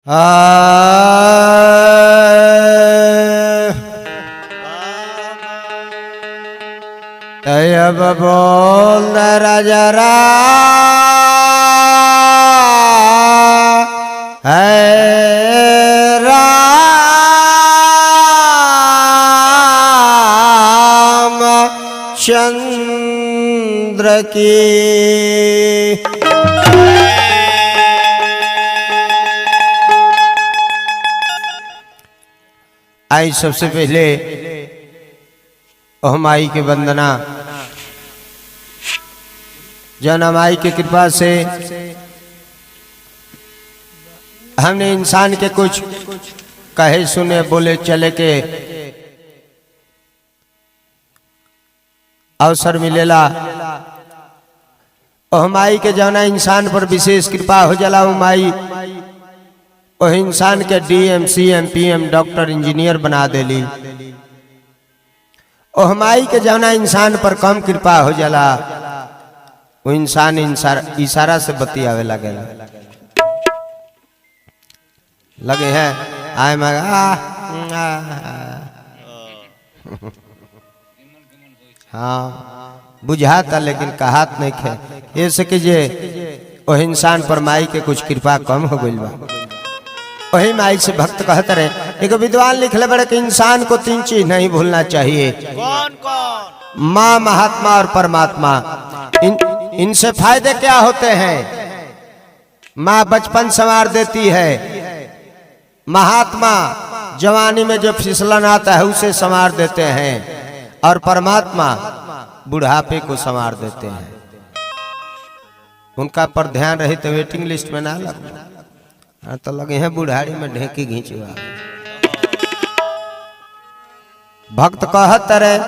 अब बोल राजा राम चंद्र की। आई सबसे पहले माई के वंदना, जना माई की कृपा से हमने इंसान के कुछ कहे सुने बोले चले के अवसर मिलेला। माई के जना इंसान पर विशेष कृपा हो जाला, माई वह इंसान के DM CM PM doctor engineer बना देली। ओह माई के जौना इंसान पर कम कृपा हो जाला वो इंसान इशारा से बतियावे लगे हैं आए मगा हाँ बुझाता लेकिन कहात नहीं खे ये सके जे वह इंसान पर माई के कुछ कृपा कम हो गई बा। वही माई से भक्त कहते रहे। एक विद्वान लिखले बड़े कि इंसान को तीन चीज नहीं भूलना चाहिए। कौन कौन? माँ, महात्मा और परमात्मा। इनसे फायदे क्या होते हैं? माँ बचपन संवार देती है, महात्मा जवानी में जो फिसलन आता है उसे संवार देते हैं, और परमात्मा बुढ़ापे को संवार देते हैं। उनका पर ध्यान रही तो वेटिंग लिस्ट में ना लगना। हाँ तो लगे हैं बुढ़ाड़ी में ढेकी घींचवा। भक्त कहत रहे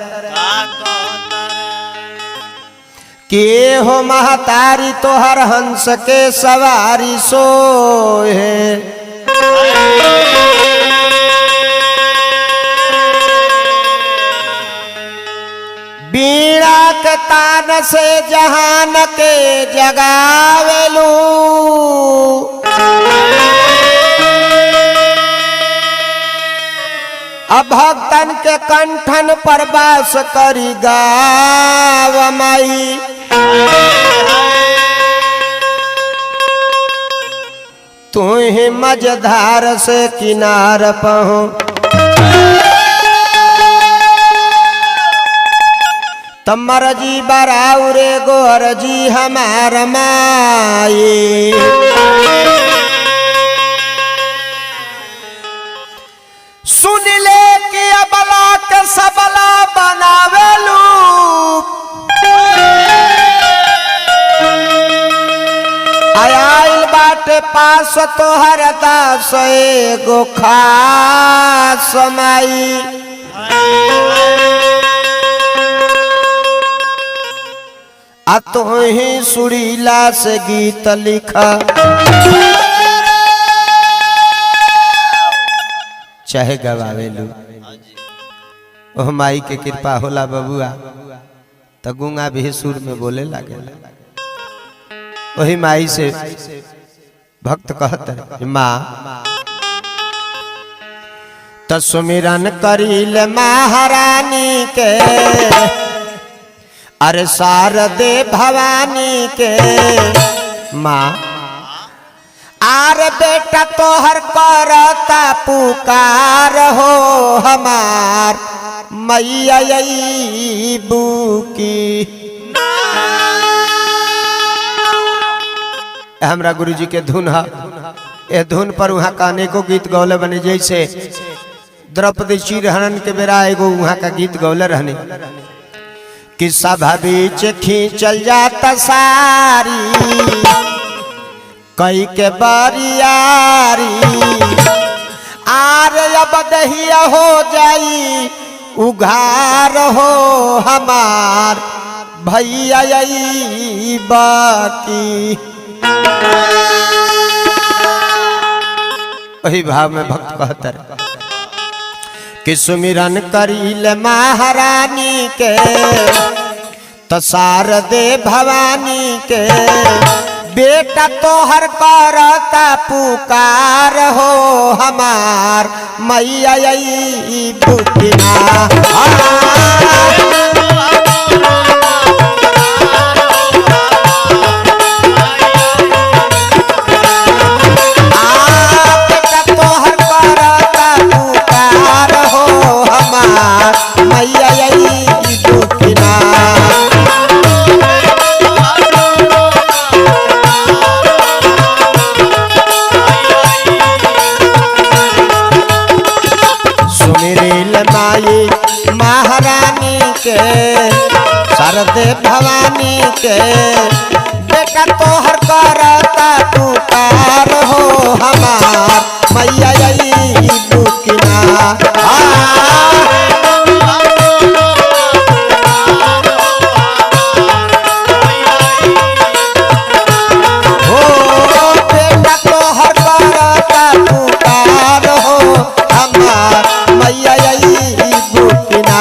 कि हो महतारी तोहर हंस के सवारी सोहे, बीड़ा के तान से जहान के जगावेलू, अब भक्तन के कंठन पर वास करी गाव माई। तू ही मझधार से किनार पहुँ, तमर जी बराउरे गोर जी हमार माई। सुन ले कि अबला के सबला बनावेलू, आयल बाटे पास तोहर दास एगो खास माई। आ तो ही सुरीला से गीत लिखा, चाहे गवावेलू। ओह माई के कृपा होला बबुआ तो गूंगा भी सुर में बोले लगे। वही माई से भक्त कहते माँ तो सुमिरन करील महारानी के, अरे शारदे भवानी के। माँ आर बेटा तोहर करता पुकार हो हमार मैया बुकी। हमरा गुरुजी के धुन है, ये धुन पर वहाँ का अनेकों गीत गौले बने। जैसे द्रौपदी चिरहरण के बेरा एगो वहाँ का गीत गौले रहने कि सभा बीच खींचल जाता सारी कई के बारियारी, आर अब दहिया हो जाई उघार हो हमार भैया बाकी। वही भाव में भक्त कहते कि सुमिरन करील महारानी के, तो शारदे भवानी के। बेटा तोहर करता पुकार हो हमार मैया यही बुकिना बेटा तोहर करता पुकार हो हमार मैया यही बुकिना माई महारानी के शारदे भवानी के बेटा तोहर करता पुकार हो हमार मैया यही बुकिना हो बेटा तोहर करता पुकार हो हमार मैया यही बुकिना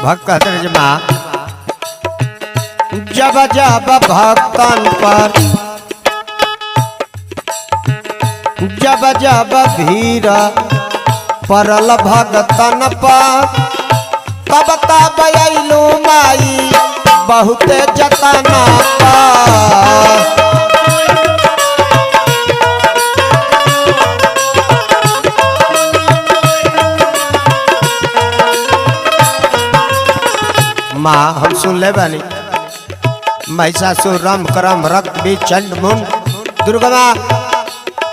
भक्त कहते हैं माँ जब जब भक्तन पर जब जब भीड़ परल भगतन पर तब तब अइलू माई बहुते जतन पर माँ हम सुन ले बानी महिषासुर रम करम रक्त भी चंड मुंड दुर्गमा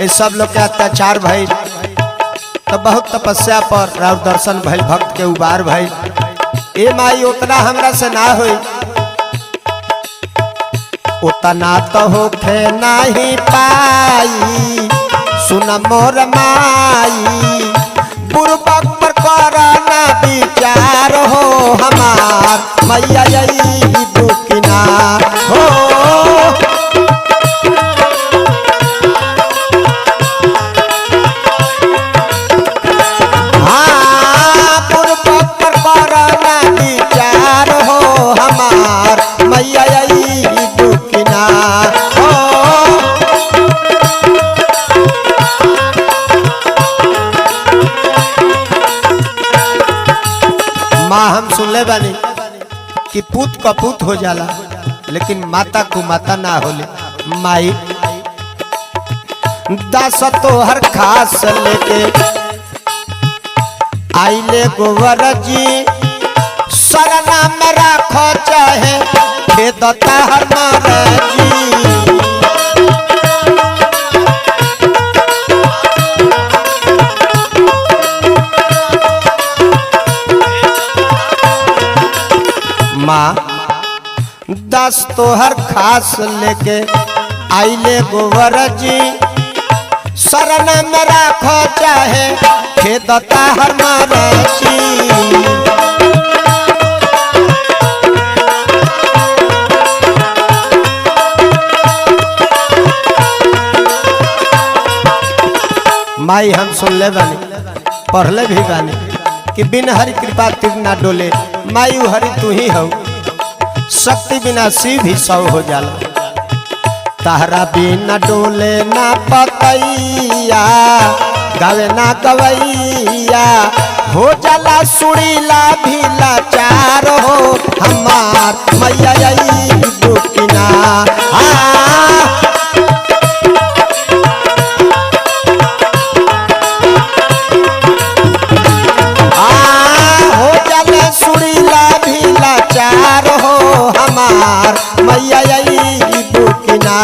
इस सब लोग के अत्याचार भइल तो बहुत तपस्या पर राव दर्शन भइल भक्त के उबार भइल ए माई उतना हमरा से ना होई उतना तो होखे नहीं पाई सुन मोर माई बुरबक पर करना विचार हो हमार मैया यही बुकिना हो हाँ बुरबक पर करना विचार हो हमार मैया यही बुकिना हो माँ हम सुन ले बानी कि पूत का पूत हो जाला लेकिन माता को माता ना होले माई दास तोहर खास लेके आइले गोवर जी शरणा में राखो चाहे खेदता हर जी माँ दास तोहर खास लेके आइले गोवर जी शरण में राखो चाहे खेदता हर जी माई हम सुन ले बानी पढ़ले भी बानी कि बिन हरि कृपा तिर ना डोले माई हरि तू ही हो शक्ति बिना शिव भी सौ हो जाला ताहरा बिना डोले ना पतैया गावे ना गवैया हो जाला सुरीला भी लाचार हो हमार मैया आई बुकिना हो जाला सुरीला भी लाचार हो हमार मैया आई बुकिना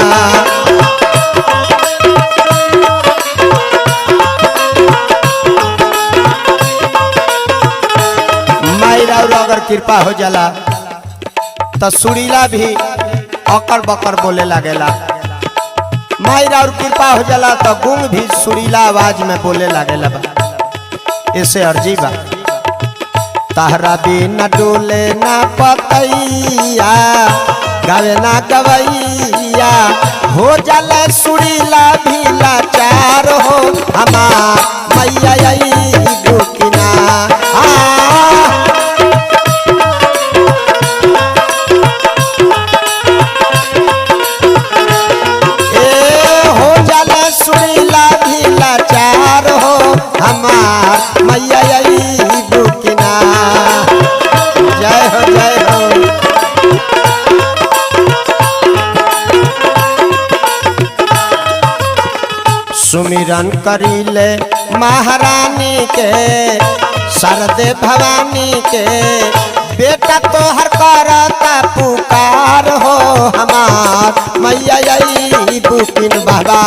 अगर कृपा हो जाला तो सुरीला भी अकर बकर बोले लगेला। मायरा और कृपा हो जाला तो गुंग भी सुरीला आवाज में बोले लगेला। ऐसे अर्जी बा तहरा भी न डोले ना पतैया गावे ना गवैया हो जाला सुरीला भी लाचार हो हमार मैया आई बुकिना सुरीला भी लाचार हो हमार मैया आई बुकिना। जय हो जय हो। सुमिरन करीले महारानी के शारदे भवानी के बेटा तो हर करता पुकार हो हमार मैया आई बुकिन बाबा।